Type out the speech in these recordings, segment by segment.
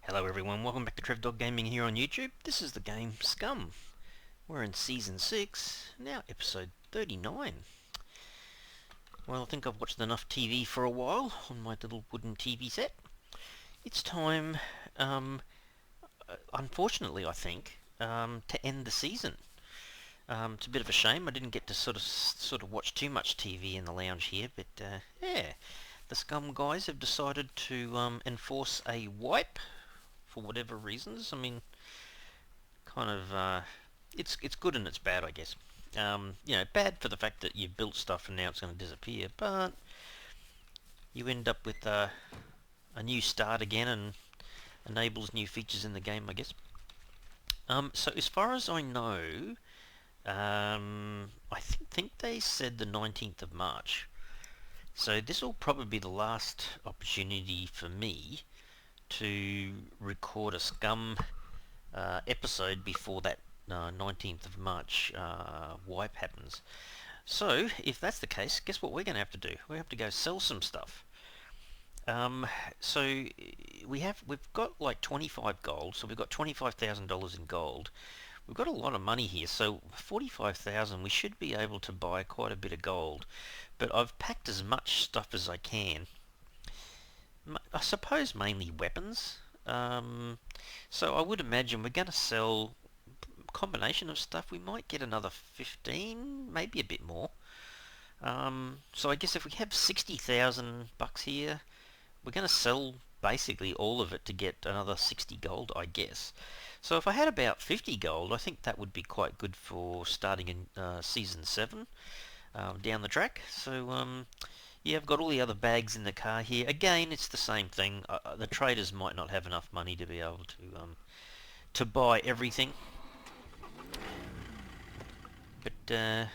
Hello everyone, welcome back to Trev Dog Gaming here on YouTube. This is the game Scum. We're in Season 6, now episode 39. Well, I think I've watched enough TV for a while on my little wooden TV set. It's time, unfortunately I think, to end the season. It's a bit of a shame, I didn't get to sort of watch too much TV in the lounge here, but yeah. The Scum guys have decided to enforce a wipe for whatever reasons. I mean, kind of, it's good and it's bad, I guess. Bad for the fact that you've built stuff and now it's going to disappear, but you end up with a new start again and enables new features in the game, I guess. So as far as I know, I think they said the 19th of March. So this will probably be the last opportunity for me to record a Scum episode before that 19th of March wipe happens. So, if that's the case, guess what we're going to have to do? We have to go sell some stuff. So we've got like 25 gold, so we've got $25,000 in gold. We've got a lot of money here, so 45,000 we should be able to buy quite a bit of gold. But I've packed as much stuff as I can. I suppose mainly weapons. So I would imagine we're going to sell a combination of stuff. We might get another 15, maybe a bit more. So I guess if we have 60,000 bucks here, we're going to sell basically all of it to get another 60 gold, I guess. So if I had about 50 gold, I think that would be quite good for starting in Season 7 down the track. So yeah, I've got all the other bags in the car here. Again, it's the same thing. The traders might not have enough money to be able to buy everything. But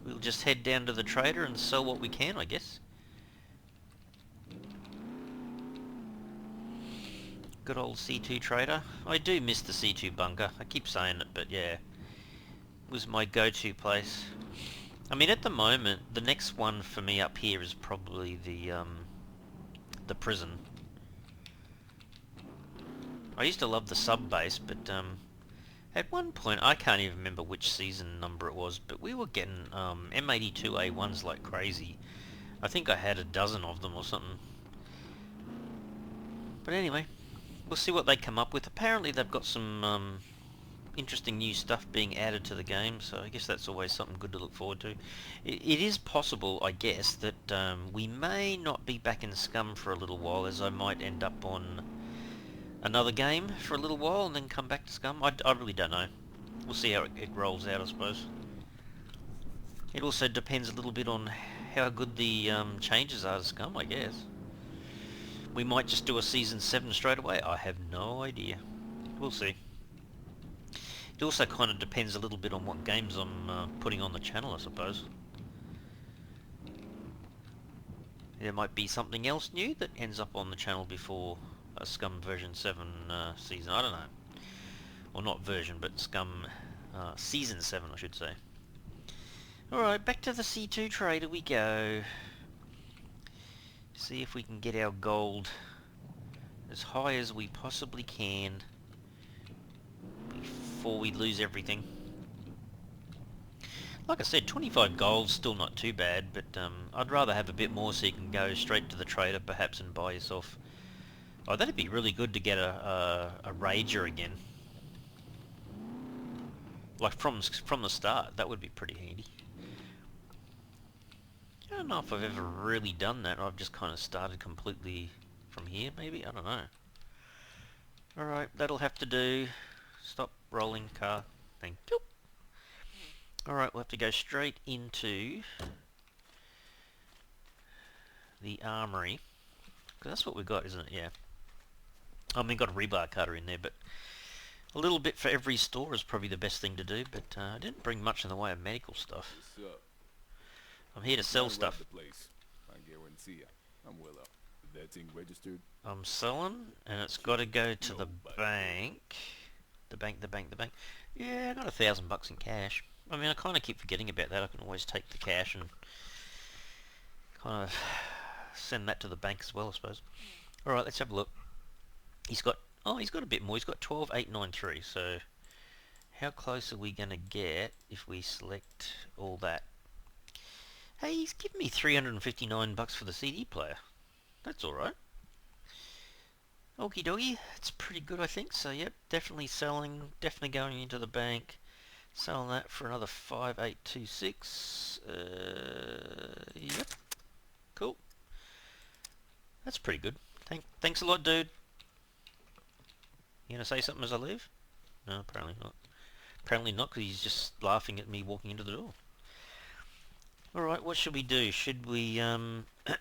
we'll just head down to the trader and sell what we can, I guess. Good old C2 trader. I do miss the C2 bunker. I keep saying it, but yeah. It was my go-to place. I mean, at the moment, the next one for me up here is probably the prison. I used to love the sub base, but at one point, I can't even remember which season number it was, but we were getting M82A1s like crazy. I think I had a dozen of them or something. But anyway, we'll see what they come up with. Apparently they've got some interesting new stuff being added to the game, so I guess that's always something good to look forward to. It is possible, I guess, that we may not be back in Scum for a little while, as I might end up on another game for a little while and then come back to Scum. I really don't know. We'll see how it rolls out, I suppose. It also depends a little bit on how good the changes are to Scum, I guess. We might just do a Season 7 straight away. I have no idea. We'll see. It also kind of depends a little bit on what games I'm putting on the channel, I suppose. There might be something else new that ends up on the channel before a Scum version 7 season. I don't know. Or not version, but Scum season 7, I should say. Alright, back to the C2 trader we go. See if we can get our gold as high as we possibly can before we lose everything. Like I said, 25 gold's still not too bad, but I'd rather have a bit more so you can go straight to the trader perhaps and buy yourself. Oh, that'd be really good to get a Rager again. Like from the start, that would be pretty handy. I don't know if I've ever really done that. I've just kind of started completely from here, maybe? I don't know. Alright, that'll have to do. Stop rolling car. Thank you. Alright, we'll have to go straight into the armory. Because that's what we've got, isn't it? Yeah. I mean, got a rebar cutter in there, but a little bit for every store is probably the best thing to do, but I didn't bring much in the way of medical stuff. I'm here to sell stuff. The place. I guarantee you. I'm well up. That thing registered? I'm selling, and it's got to go to the bank. The bank. Yeah, I got $1,000 in cash. I mean, I kind of keep forgetting about that. I can always take the cash and kind of send that to the bank as well, I suppose. Alright, let's have a look. He's got Oh, he's got a bit more. He's got 12,893. So how close are we going to get if we select all that? Hey, he's given me 359 bucks for the CD player. That's all right. Okie dokie. It's pretty good, I think. So yep, definitely selling. Definitely going into the bank. Selling that for another 5826. Yep. Cool. That's pretty good. Thanks a lot, dude. You gonna say something as I leave? No, apparently not. Apparently not, because he's just laughing at me walking into the door. Alright, what should we do? Should we,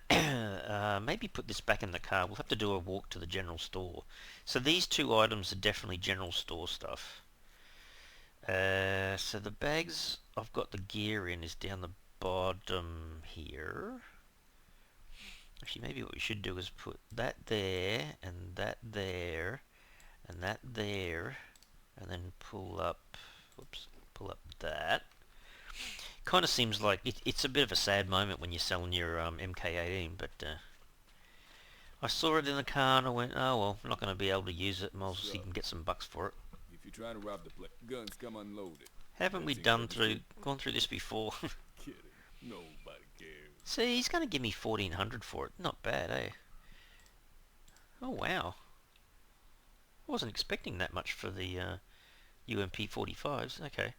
maybe put this back in the car? We'll have to do a walk to the general store. So these two items are definitely general store stuff. So the bags I've got the gear in is down the bottom here. Actually, maybe what we should do is put that there, and that there, and that there, and then pull up, whoops, pull up that. Kind of seems like it's a bit of a sad moment when you're selling your MK18, but I saw it in the car and I went, oh well, I'm not going to be able to use it. Might as well see if you So, can get some bucks for it. if you're trying to rob the place, guns come unloaded. Haven't we That seems understood? gone through this before? Kidding. Nobody cares. See, he's going to give me 1,400 for it. Not bad, eh? Oh wow, I wasn't expecting that much for the UMP 45s. Okay,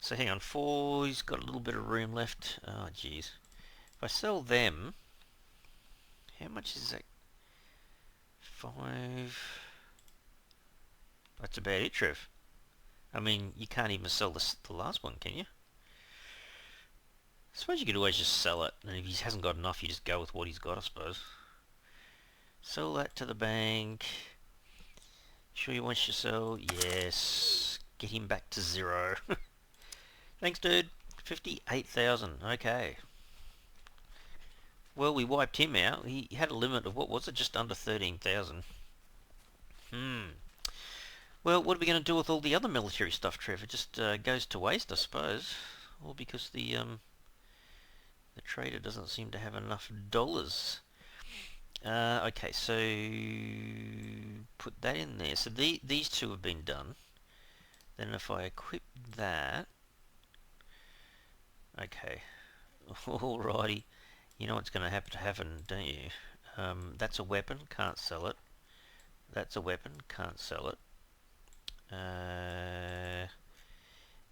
so hang on, four. He's got a little bit of room left. Oh jeez, if I sell them, how much is that? 5. That's about it, Trev. I mean, you can't even sell the last one, can you? I suppose you could always just sell it, and if he hasn't got enough, you just go with what he's got, I suppose. Sell that to the bank. Sure he wants to sell? Yes. Get him back to 0. Thanks, dude. 58,000. Okay. Well, we wiped him out. He had a limit of, what was it? Just under 13,000. Well, what are we going to do with all the other military stuff, Trev? It just goes to waste, I suppose. All because the trader doesn't seem to have enough dollars. Okay, so put that in there. So these two have been done. Then if I equip that, okay, alrighty. You know what's going to have to happen, don't you? That's a weapon, can't sell it. That's a weapon, can't sell it.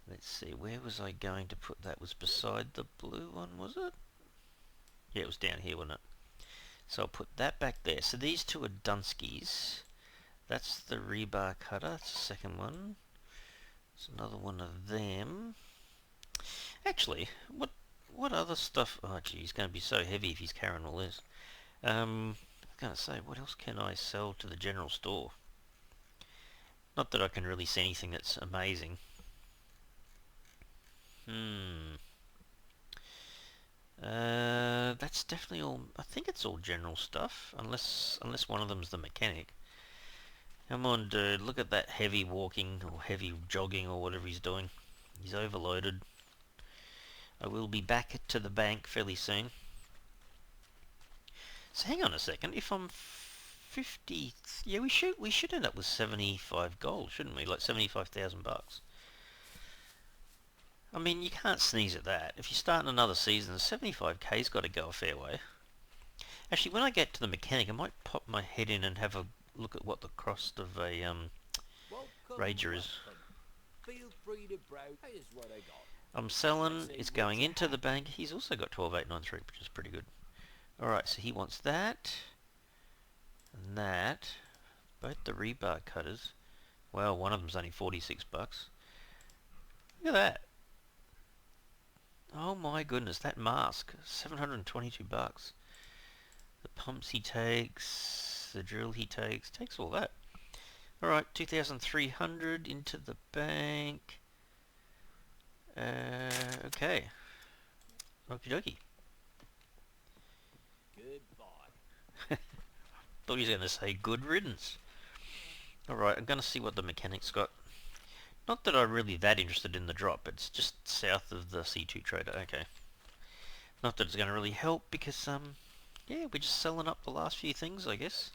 Let's see, where was I going to put that? Was beside the blue one, was it? Yeah, it was down here, wasn't it? So I'll put that back there. So these two are Dunskies. That's the rebar cutter. That's the second one. There's another one of them. Actually, what other stuff? Oh, gee, he's going to be so heavy if he's carrying all this. I was going to say, what else can I sell to the general store? Not that I can really see anything that's amazing. That's definitely all. I think it's all general stuff, unless one of them's the mechanic. Come on, dude. Look at that heavy walking or heavy jogging or whatever he's doing. He's overloaded. I will be back to the bank fairly soon. So hang on a second. If I'm 50, yeah, we should end up with 75 gold, shouldn't we? Like 75,000 bucks. I mean, you can't sneeze at that. If you start another season, 75k's got to go a fair way. Actually, when I get to the mechanic, I might pop my head in and have a look at what the cost of a Rager is. Feel free to browse. Here's what I got. I'm selling. It's going into the bank. He's also got 12,893, which is pretty good. Alright, so he wants that and that. Both the rebar cutters. Well, one of them's only 46 bucks. Look at that. Oh my goodness, that mask, 722 bucks. The pumps he takes, the drill he takes all that. Alright, 2,300 into the bank. Okay. Okie dokie. Goodbye. Thought he was going to say good riddance. Alright, I'm going to see what the mechanic's got. Not that I'm really that interested in the drop, it's just south of the C2 trader, okay. Not that it's going to really help because, yeah, we're just selling up the last few things, I guess.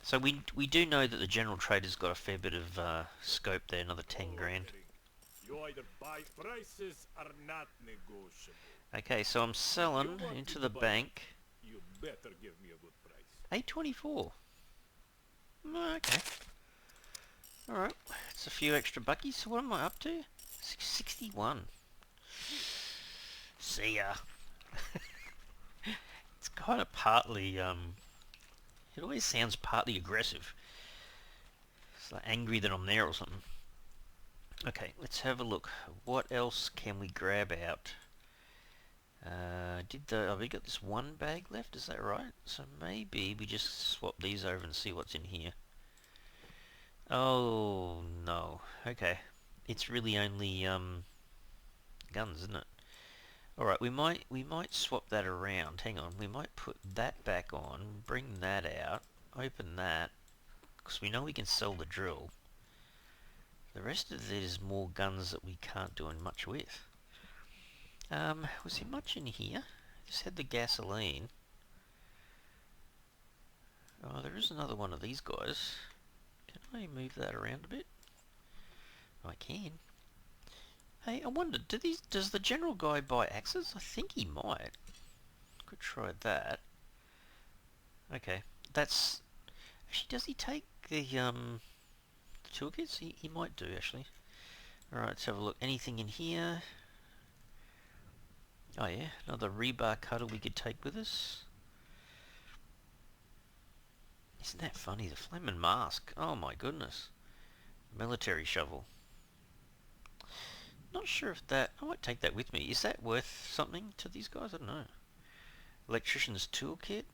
So we do know that the general trader's got a fair bit of scope there, another 10 grand. You either buy prices are not negotiable. Okay, so I'm selling want into me the to buy bank. You better give me a good price. 824. Okay. Alright, it's a few extra buckies. So what am I up to? 661. See ya. It's kind of partly, it always sounds partly aggressive. It's like angry that I'm there or something. Okay, let's have a look. What else can we grab out? We got this one bag left, is that right? So maybe we just swap these over and see what's in here. Oh, no. Okay. It's really only, guns, isn't it? Alright, we might swap that around. Hang on, we might put that back on, bring that out, open that, because we know we can sell the drill. The rest of it is more guns that we can't do much with. Was there much in here? Just had the gasoline. Oh, there is another one of these guys. Can I move that around a bit? I can. Hey, I wonder, does the general guy buy axes? I think he might. Could try that. Okay, that's... Actually, does he take the toolkits? He might do, actually. Alright, let's have a look. Anything in here? Oh yeah, another rebar cutter we could take with us. Isn't that funny? The flaming mask. Oh my goodness. Military shovel. Not sure if that... I might take that with me. Is that worth something to these guys? I don't know. Electrician's toolkit.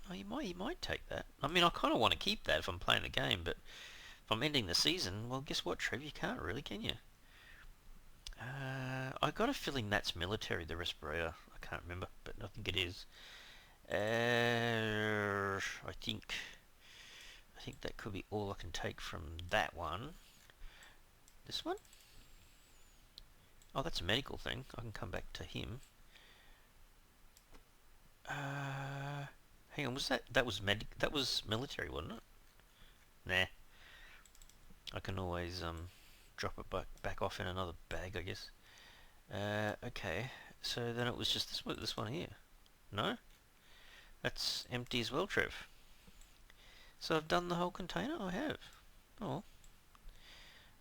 Oh, you might take that. I mean, I kind of want to keep that if I'm playing the game, but if I'm ending the season, well, guess what, Trev? You can't really, can you? I got a feeling that's military, the respirator. I can't remember, but I think it is. I think that could be all I can take from that one. This one? Oh, that's a medical thing. I can come back to him. Hang on, that was military, wasn't it? Nah. I can always drop it back off in another bag, I guess. Okay. So then it was just this one here. No? That's empty as well, Trev. So I've done the whole container? I have. Oh.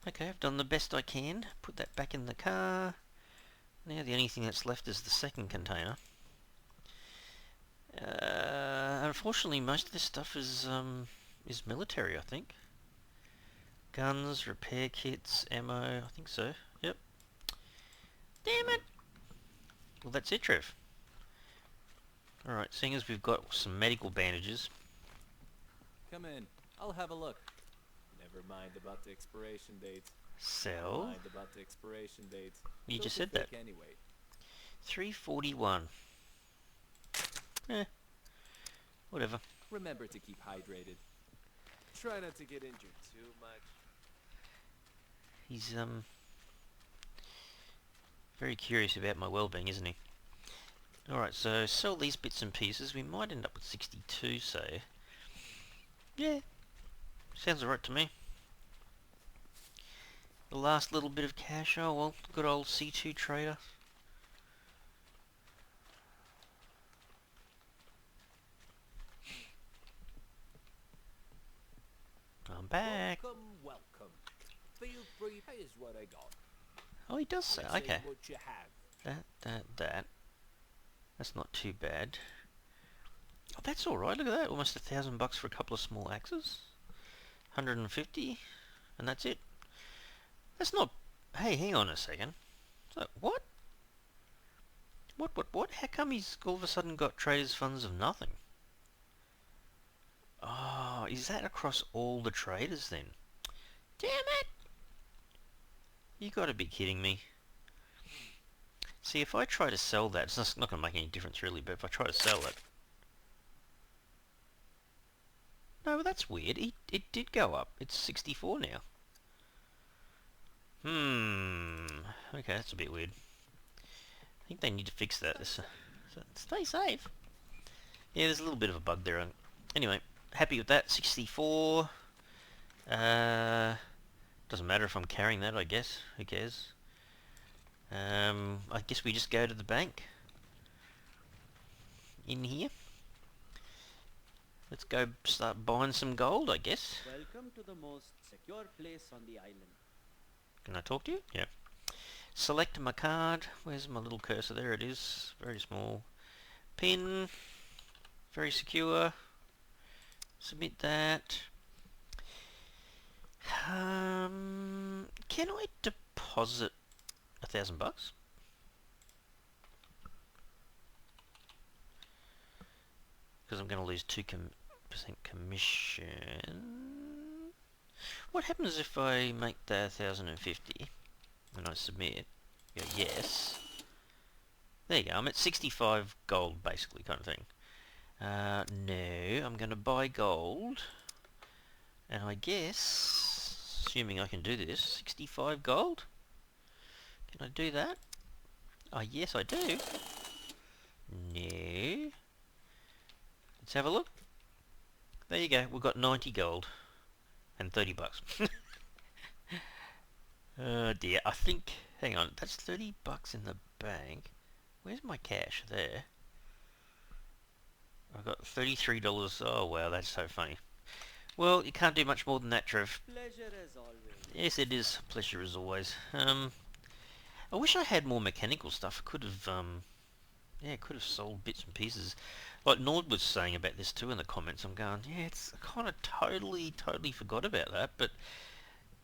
Okay, I've done the best I can. Put that back in the car. Now the only thing that's left is the second container. Unfortunately, most of this stuff is military, I think. Guns, repair kits, ammo, I think so. Yep. Damn it! Well, that's it, Trev. Alright, seeing as we've got some medical bandages. Come in. I'll have a look. Never mind about the expiration dates. Never Sell. mind about the expiration dates. You Those just are said that. fake anyway. 341. Eh. Whatever. Remember to keep hydrated. Try not to get injured too much. He's very curious about my well-being, isn't he? Alright, so sell these bits and pieces. We might end up with 62, say. Yeah. Sounds alright to me. The last little bit of cash. Oh well, good old C2 trader. I'm back. Welcome, welcome. Feel free. Here's what I got. Oh, he does say. Let's see Okay. what you have. That. That's not too bad. Oh, that's alright. Look at that. Almost $1,000 for a couple of small axes. 150, and that's it. That's not... Hey, hang on a second. So, what? What? How come he's all of a sudden got traders funds of nothing? Oh, is that across all the traders then? Damn it! You gotta be kidding me. See, if I try to sell that, it's not gonna make any difference really, but if I try to sell it... No, that's weird. It did go up. It's 64 now. Okay, that's a bit weird. I think they need to fix that. So stay safe. Yeah, there's a little bit of a bug there. Anyway, happy with that. 64. Doesn't matter if I'm carrying that, I guess. Who cares? I guess we just go to the bank. In here. Let's go start buying some gold, I guess. Welcome to the most secure place on the island. Can I talk to you? Yeah. Select my card. Where's my little cursor? There it is. Very small. Pin. Very secure. Submit that. Can I deposit $1,000? Because I'm going to lose 2% commission. What happens if I make that 1,050 and I submit? Go yes. There you go. I'm at 65 gold, basically, kind of thing. No, I'm going to buy gold. And I guess, assuming I can do this, 65 gold? Can I do that? Oh, yes, I do. No. Let's have a look. There you go. We've got 90 gold. And $30. Oh dear. I think... Hang on. That's $30 in the bank. Where's my cash? There. I've got $33. Oh, wow. That's so funny. Well, you can't do much more than that, Trev. Pleasure as always. Yes, it is. Pleasure as always. I wish I had more mechanical stuff. I could have, yeah, could have sold bits and pieces. Like Nord was saying about this too in the comments. I'm going, yeah, it's kind of totally forgot about that. But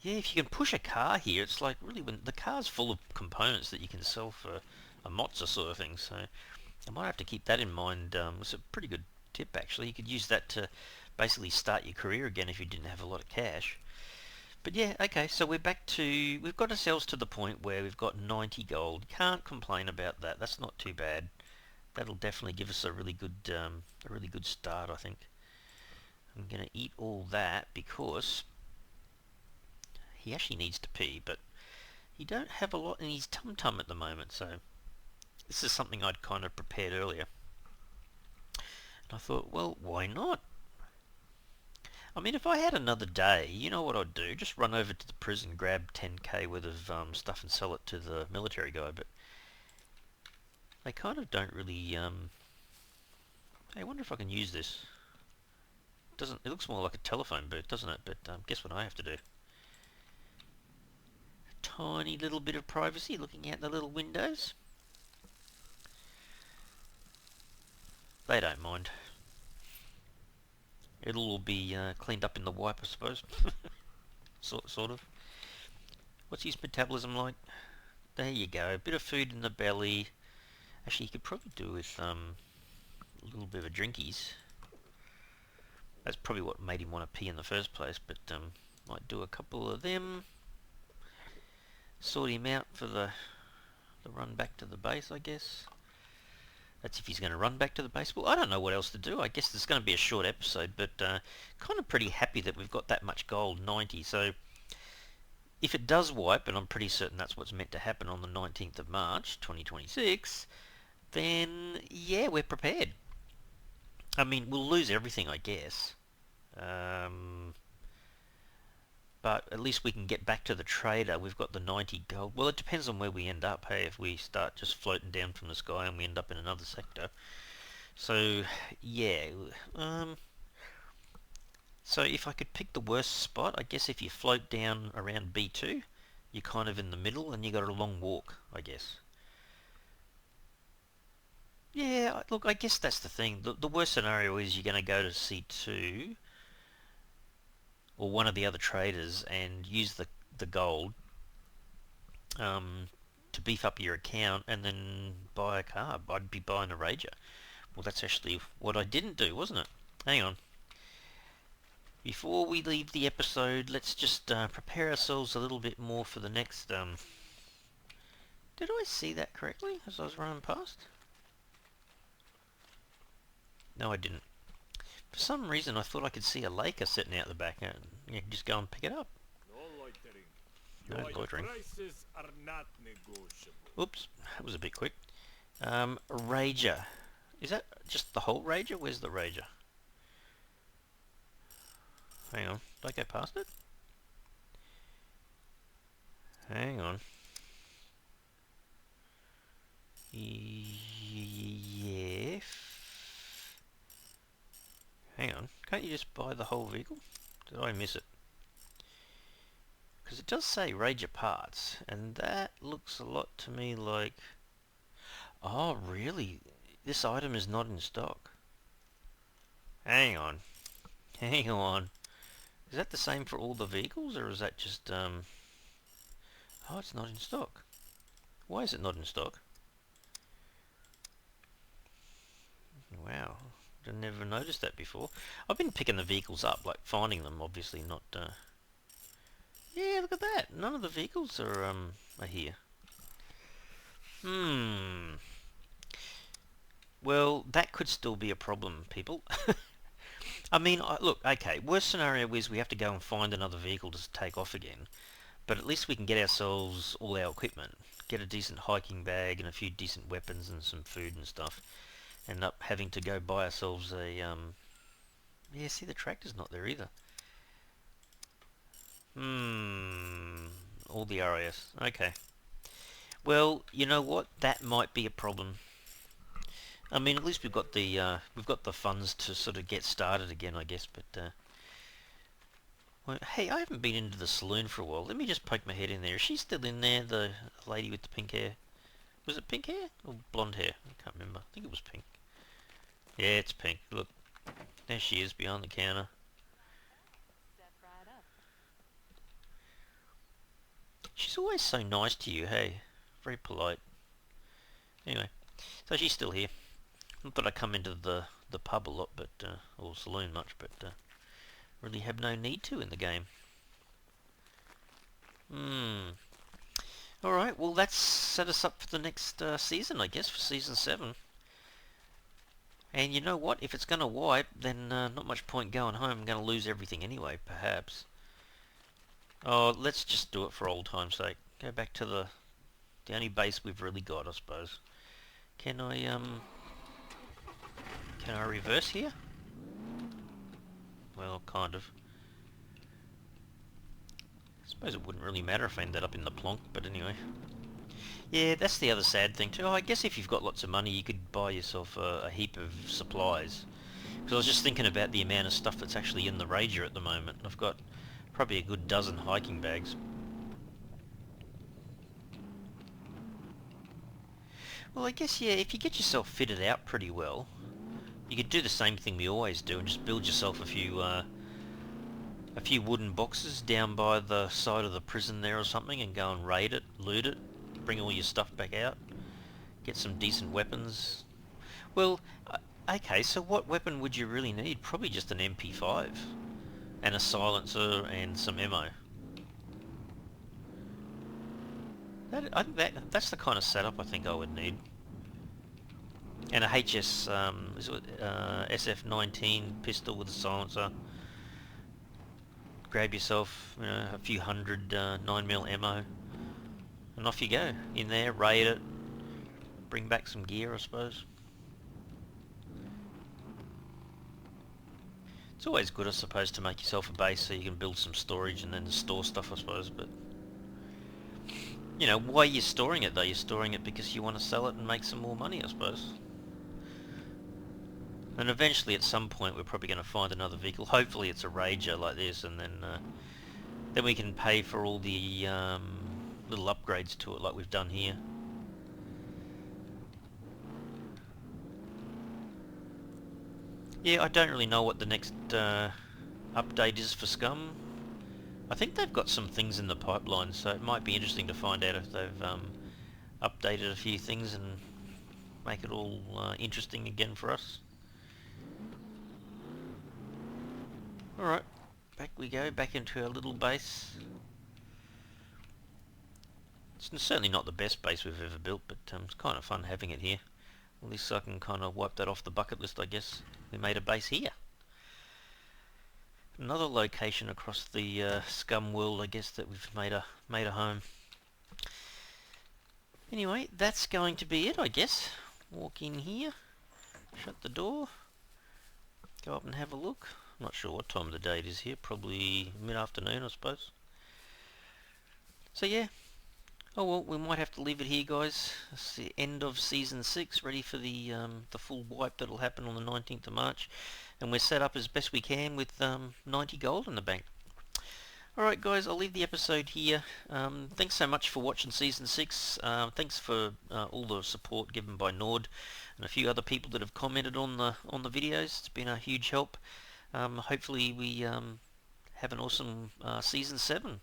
yeah, if you can push a car here, it's like really when the car's full of components that you can sell for a mozza sort of thing. So I might have to keep that in mind. It's a pretty good tip actually. You could use that to basically start your career again if you didn't have a lot of cash. But yeah, okay, so we've got ourselves to the point where we've got 90 gold. Can't complain about that. That's not too bad. That'll definitely give us a really good start, I think. I'm gonna eat all that because he actually needs to pee, but he don't have a lot in his tum-tum at the moment, so this is something I'd kind of prepared earlier. And I thought, well, why not? I mean, if I had another day, you know what I'd do? Just run over to the prison, grab 10k worth of stuff and sell it to the military guy, but they kind of don't really, hey, I wonder if I can use this. It looks more like a telephone booth, doesn't it? But guess what I have to do? A tiny little bit of privacy looking out the little windows. They don't mind. It'll all be cleaned up in the wipe, I suppose. sort of. What's his metabolism like? There you go. A bit of food in the belly. Actually, you could probably do with a little bit of a drinkies. That's probably what made him want to pee in the first place, but might do a couple of them. Sort him out for the run back to the base, I guess. That's if he's going to run back to the base. Well, I don't know what else to do. I guess there's going to be a short episode, but kind of pretty happy that we've got that much gold, 90. So if it does wipe, and I'm pretty certain that's what's meant to happen on the 19th of March, 2026, then yeah, we're prepared. I mean, we'll lose everything, I guess. But at least we can get back to the trader. We've got the 90 gold. Well, it depends on where we end up. Hey, if we start just floating down from the sky and we end up in another sector. So, yeah. So if I could pick the worst spot, I guess if you float down around B2, you're kind of in the middle and you got a long walk, I guess. Yeah, look, I guess that's the thing. The worst scenario is you're going to go to C2 or one of the other traders and use the gold to beef up your account and then buy a car. I'd be buying a Rager. Well, that's actually what I didn't do, wasn't it? Hang on. Before we leave the episode, let's just prepare ourselves a little bit more for the next... Did I see that correctly as I was running past? No, I didn't. For some reason, I thought I could see a Laker sitting out the back, and you can just go and pick it up. No loitering. No Your loitering. prices are not negotiable. Oops, that was a bit quick. Rager. Is that just the whole Rager? Where's the Rager? Hang on. Did I go past it? Hang on. Yeah. Hang on. Can't you just buy the whole vehicle? Did I miss it? Because it does say Ranger parts, and that looks a lot to me like... Oh, really? This item is not in stock. Hang on. Hang on. Is that the same for all the vehicles, or is that just, Oh, it's not in stock. Why is it not in stock? Wow. I never noticed that before. I've been picking the vehicles up, like finding them, obviously not, Yeah, look at that. None of the vehicles are here. Well, that could still be a problem, people. I mean, look, okay, worst scenario is we have to go and find another vehicle to take off again. But at least we can get ourselves all our equipment. Get a decent hiking bag and a few decent weapons and some food and stuff. End up having to go buy ourselves a, Yeah, see, the tractor's not there either. All the RAS. Okay. Well, you know what? That might be a problem. I mean, at least we've got the funds to sort of get started again, I guess. But well, hey, I haven't been into the saloon for a while. Let me just poke my head in there. Is she still in there? The lady with the pink hair. Was it pink hair or blonde hair? I can't remember. I think it was pink. Yeah, it's pink. Look, there she is behind the counter. Step right up. She's always so nice to you. Hey, very polite. Anyway, so she's still here. Not that I come into the pub a lot, but or saloon much, but really have no need to in the game. Alright, well that's set us up for the next season, I guess, for Season 7. And you know what? If it's going to wipe, then not much point going home. I'm going to lose everything anyway, perhaps. Oh, let's just do it for old time's sake. Go back to the only base we've really got, I suppose. Can I reverse here? Well, kind of. I suppose it wouldn't really matter if I ended up in the plonk, but anyway. Yeah, that's the other sad thing too. Oh, I guess if you've got lots of money, you could buy yourself a heap of supplies. Because I was just thinking about the amount of stuff that's actually in the Rager at the moment. I've got probably a good dozen hiking bags. Well, I guess, yeah, if you get yourself fitted out pretty well, you could do the same thing we always do and just build yourself a few wooden boxes down by the side of the prison there or something and go and raid it, loot it, bring all your stuff back out, get some decent weapons. Well, okay, so what weapon would you really need? Probably just an MP5 and a silencer and some ammo. That's the kind of setup I think I would need. And a SF-19 pistol with a silencer. Grab yourself, a few hundred 9mm ammo, and off you go. In there, raid it, bring back some gear, I suppose. It's always good, I suppose, to make yourself a base so you can build some storage and then store stuff, I suppose, but... why are you storing it, though? You're storing it because you want to sell it and make some more money, I suppose. And eventually, at some point, we're probably going to find another vehicle. Hopefully it's a Rager like this, and then we can pay for all the little upgrades to it like we've done here. Yeah, I don't really know what the next update is for Scum. I think they've got some things in the pipeline, so it might be interesting to find out if they've updated a few things and make it all interesting again for us. Alright, back we go, back into our little base. It's certainly not the best base we've ever built, but it's kind of fun having it here. At least I can kind of wipe that off the bucket list, I guess. We made a base here. Another location across the Scum world, I guess, that we've made a home. Anyway, that's going to be it, I guess. Walk in here, shut the door, go up and have a look. I'm not sure what time of the day it is here. Probably mid-afternoon, I suppose. So yeah. Oh well, we might have to leave it here, guys. It's the end of season 6, ready for the full wipe that'll happen on the 19th of March, and we're set up as best we can with 90 gold in the bank. Alright guys, I'll leave the episode here. Thanks so much for watching Season 6. Thanks for all the support given by Nord and a few other people that have commented on the videos. It's been a huge help. Hopefully we have an awesome Season 7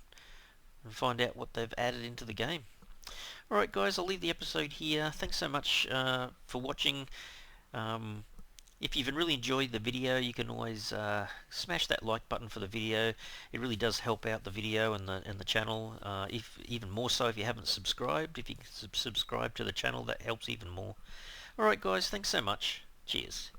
and find out what they've added into the game. Alright guys, I'll leave the episode here. Thanks so much for watching. If you've really enjoyed the video, you can always smash that like button for the video. It really does help out the video and the channel. If even more so if you haven't subscribed. If you can subscribe to the channel, that helps even more. Alright guys, thanks so much. Cheers.